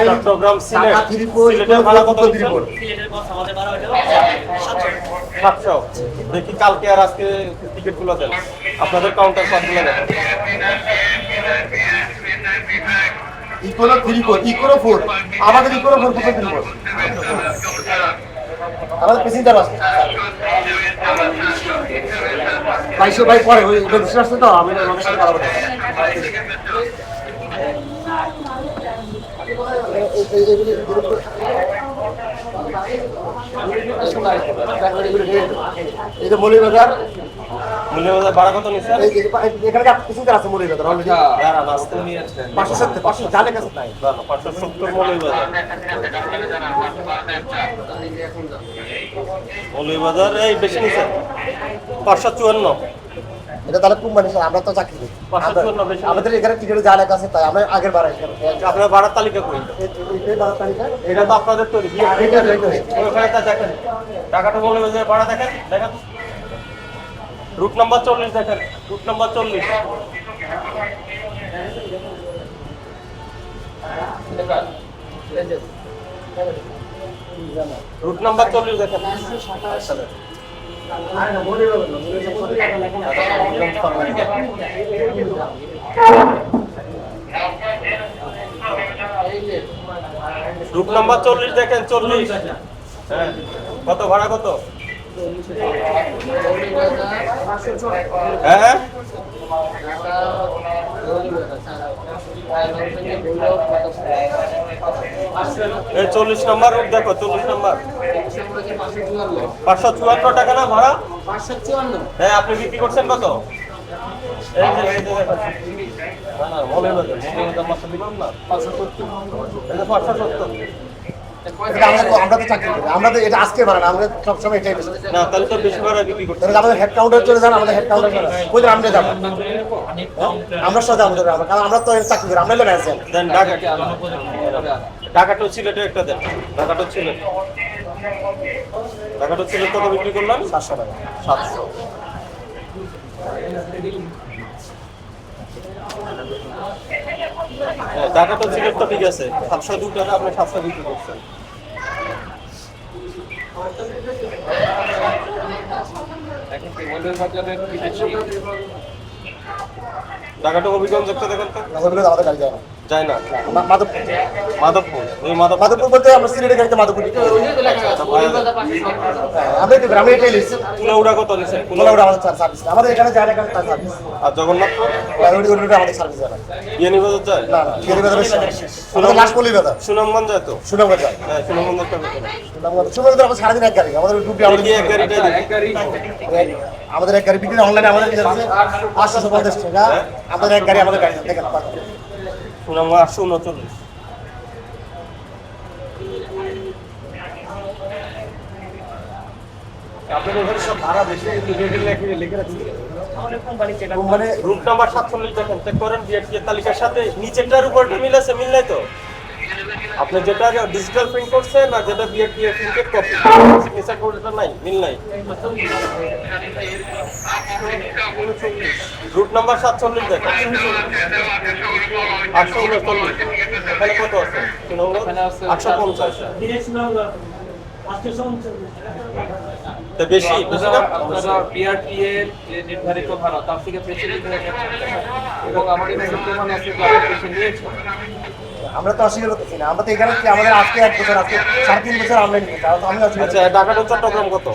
চট্টগ্রাম সিলেটের ভাড়া কত দিচ্ছেন? 700। দেখি কালকে আর আজকে টিকিট গুলো দেন, আপনাদের কাউন্টার পাসগুলো দেন। ইকোনো 3 ইকোনো 4 আমাদের ইকোনো 4 কত দিন পর আমাদের প্যাসেঞ্জার আছে 2200 ভাই পরে ওই বেশি আসছে তো আমি ওদের সাথে কথা বলতে এই যে মৌলভীবাজার ভাড়া কত নিচ্ছেন? এখানে প্যাসেঞ্জার আছে মৌলভীবাজার অলরেডি 570 জানে কাছে নাই 570 মৌলভীবাজার এই বেশি নিচ্ছেন 554। এটা তাহলে খুব মানে আমরা তো চাকরি করি 554 বেশি। আমাদের এখানে টিকিট যা লেখা আছে তাই আমরা আগের বার আপনার ভাড়ার তালিকা কই? এই ভাড়ার তালিকা এটা তো আপনাদের তৈরি। ওখানে তা দেখেন টাকাটা মৌলভীবাজার ভাড়া দেখেন দেখেন রুট নাম্বার 40 দেখেন রুট নাম্বার 40 রুট নাম্বার 40 দেখেন। রুট নাম্বার 40 দেখেন 40। হ্যাঁ কত ভাড়া কত? হ্যাঁ 40 নম্বর রুট দেখো 40 নম্বর 554 টাকা না ভাড়া? 554। হ্যাঁ আপনি বিক্রি করছেন কত? এই যে দেখো না বলে বলে মাসে দিলাম না 570। আমরা তো চাকরি করি আমরা তো এটা আজকে বাড়ান আমরা সবসময় এটাই বেশি না তাহলে তো বেশি ভাড়া বিক্রি করতে আমাদের হেড কাউন্টার চলে যান আমাদের হেড কাউন্টার চলে ওই যে আমরা যাবো আমরা সাথে আমাদের কারণ আমরা তো চাকরি করি আমরা লোক আছেন দেন ঢাকাটা সিলেটে একটা দেন ঢাকাটা সিলেট কত বিক্রি করলাম? 700 টাকা 700। ঢাকাটা সিলেট তো ঠিক আছে 702 টাকা আপনি 700 বিক্রি করছেন। ঢাকাটা হবিগঞ্জ একটা দেখেন তো আমাদের গাড়ি যায় না যায় না মাধবপুর মাধবপুর মাধবপুর বলতে আমরা সিলেটের গাড়িতে মাধবপুর আমরা তো গ্রামে এটাই লিখছি কুলাউড়া কত নিছেন? কুলাউড়া আমাদের সার্ভিস আমাদের এখানে যায় না কারণ তার সার্ভিস আর জগন্নাথপুর ওটা আমাদের সার্ভিস যায় না বিয়ানীবাজার যায় না না বিয়ানীবাজার আমাদের লাস্ট মৌলভীবাজার সুনামগঞ্জ যায় তো? সুনামগঞ্জ যায় হ্যাঁ সুনামগঞ্জ একটা কত? সুনামগঞ্জ আমরা সারাদিন এক গাড়ি আমাদের গ্রুপে আমাদের এক গাড়িটাই আমাদের এক গাড়ি বিক্রি অনলাইনে আমাদের 850 টাকা আমাদের এক গাড়ি আমাদের গাড়ি দেখেন সুনামগঞ্জ 839। আপনাদের ওখানে সব ভাড়া বেশি লিখে রাখছি মানে রুট নাম্বার 47 দেখেন চেক করেন বিআরটি এর তালিকার সাথে নিচেরটার উপর মিল আছে মিল নাই তো? আপনি যেটা ডিজিটাল প্রিন্ট করছেন আর যেটা বিআরটি এর প্রিন্টেড কপি সিগনেচার কোডটা নাই মিল নাই। রুট নাম্বার 47 দেখেন 839 এখানে কত আছে? 850 তো বেশি বেশি না আপনারা বিআরটি এর যে নির্ধারিত ভাড়া তার থেকে বেশি নিতে এবং আমাদের কাছে প্রমাণ আছে যে আপনি বেশি নিয়েছেন। আমরা তো অস্বীকার করতেছি না আমরা তো এখানে কি আমাদের আজকে 1 বছর আজকে 3.5 বছর আমরা নিচ্ছি আমি আচ্ছা ঢাকা টু চট্টগ্রাম কত?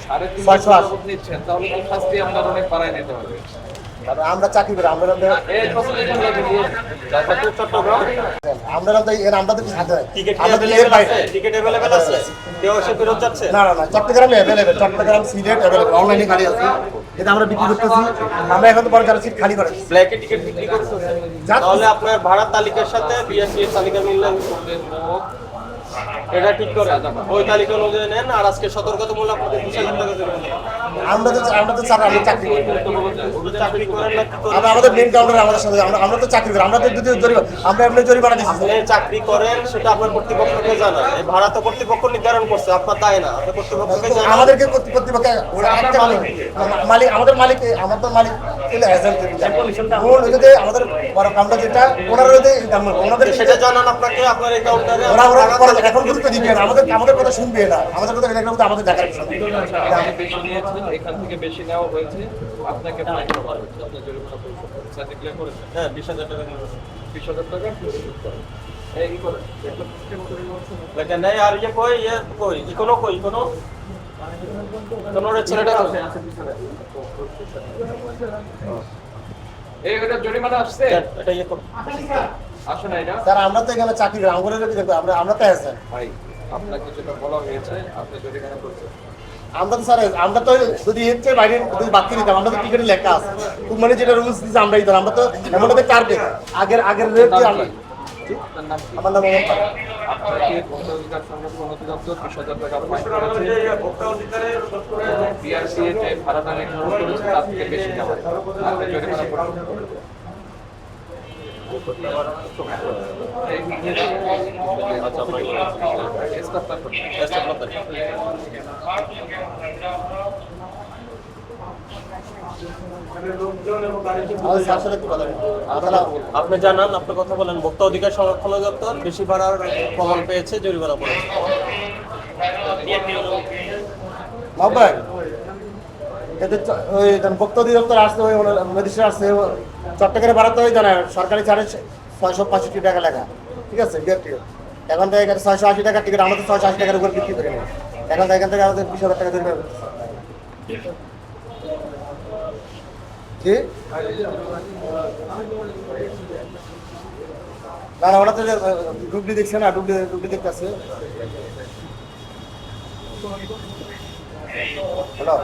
3.5 নিচ্ছেন তাহলে কি শাস্তি আমরা অনেক বাড়াই দিতে হবে। আমরা চাকরি করি আমরা এই ফসল এখানে লাগিয়ে ঢাকা টু চট্টগ্রাম আমরা তো আমরা তো সাথে টিকিট আমরা अवेलेबल আছে টিকিট अवेलेबल আছে কেউ এসে ফেরত যাচ্ছে না না না চট্টগ্রামে अवेलेबल চট্টগ্রাম সিলেট अवेलेबल অনলাইনে গাড়ি আছে এটা আমরা বিক্রি করতেছি আমরা এখন তো বড় গাড়ি সিট খালি করে ব্ল্যাকে টিকিট বিক্রি করতেছেন তাহলে আপনার ভাড়া তালিকার সাথে বিআরটি এর তালিকা মিললে এটা ঠিক করে ওই তালিকা অনুযায়ী নেন, আর আজকে সতর্কতামূলক আপনাদের 20,000 টাকা জরিমানা। আমরা তো স্যার আমি চাকরি করি ওদের চাকরি করেন না কি করেন? আমরা আমাদের মেন কাউন্টারে আমাদের সাথে আমরা তো চাকরি করি, আমরা তো যদি জরিমানা আমরা এমনি জরিমানা দিচ্ছি। আপনি চাকরি করেন সেটা আপনার কর্তৃপক্ষকে জানান। এই ভাড়া তো কর্তৃপক্ষ নির্ধারণ করছে, আপনার দায় না। আপনি কর্তৃপক্ষকে জানান। আমাদেরকে কর্তৃপক্ষ মালিক আমাদের মালিক এজেন্ট আমাদের বড় কাউন্টার যেটা ওনাদের সেটা জানান আপনাকে, আপনার এই কাউন্টারে ওরা এখন গুরুত্ব দিবে না, আমাদের কথা শুনবে না, আমাদের কথা আমাদের দেখার বিষয় না। আপনি বেশি নিয়েছেন, এখান থেকে বেশি নেওয়া হয়েছে, আপনাকে ফাইন করা হয়েছে, আপনার জরিমানা পরিশোধ করতে স্যার ডিক্লেয়ার করেছেন। হ্যাঁ 20,000 টাকা দিন। 20,000 টাকা পরিশোধ করেন। এই করেন, একটা সিস্টেম করে বলছেন। লেকিন নাই আর কই ইকোনো রে ছেলেটা আছে পিছনে। এই এটা জরিমানা আসছে? এটা করো। আসে না এটা? স্যার আমরা তো এখানে চাকরি করি, আমরা তো আছেন। ভাই, আপনাকে যেটা বলা হয়েছে, আপনি জরিমানা করছেন। আমরা তো স্যার আমরা তো যদি এর চেয়ে বাইরে যদি বাকি দিতাম, আমরা তো টিকিটে লেখা আছে মানে যেটা রুলস দিচ্ছে আমরাই দিতাম। আমরা তো এমন ভাবে টার্গেট আগের রেট দিয়ে আমরা আপনার নাম কি? আমার নাম মোহাম্মদ ফারুক। আপনাকে ভোক্তা অধিকার সংরক্ষণ অধিদপ্তর 20,000 টাকা ফাইন করেছে। বিআরসি যে ভাড়াটা নির্ধারণ করেছে তার থেকে বেশি নেওয়া হয়। আপনি জরিমানা পরিশোধ করবেন। আচ্ছা আপনাকে ইন্সপেক্টর করবেন। আমাদের স্যার সাথে একটু কথা বলুন। আপনি জানান, আপনি কথা বলেন। ভোক্তা অধিকার সংরক্ষণ অধিদপ্তর বেশি ভাড়ার প্রমাণ পেয়েছে, জরিমানা করেছে। ভাই এদের ওই ভোক্তা অধিদপ্তর আসছে, ওই ম্যাজিস্ট্রেট আসছে, চট্টগ্রামে বাড়াতে ওই জানা সরকারি ছাড়ে 665 টাকা লেখা, ঠিক আছে বিআরটি। এখন তো এখানে 680 টাকার টিকিট, আমরা তো 680 টাকার উপর বিক্রি করি না। এখন তো এখান থেকে আমাদের 20,000 টাকা জরিমানা করতেছে। জি না না, ওরা তো ডুবলি দেখছে না, ডুবলি দেখতেছে। হ্যালো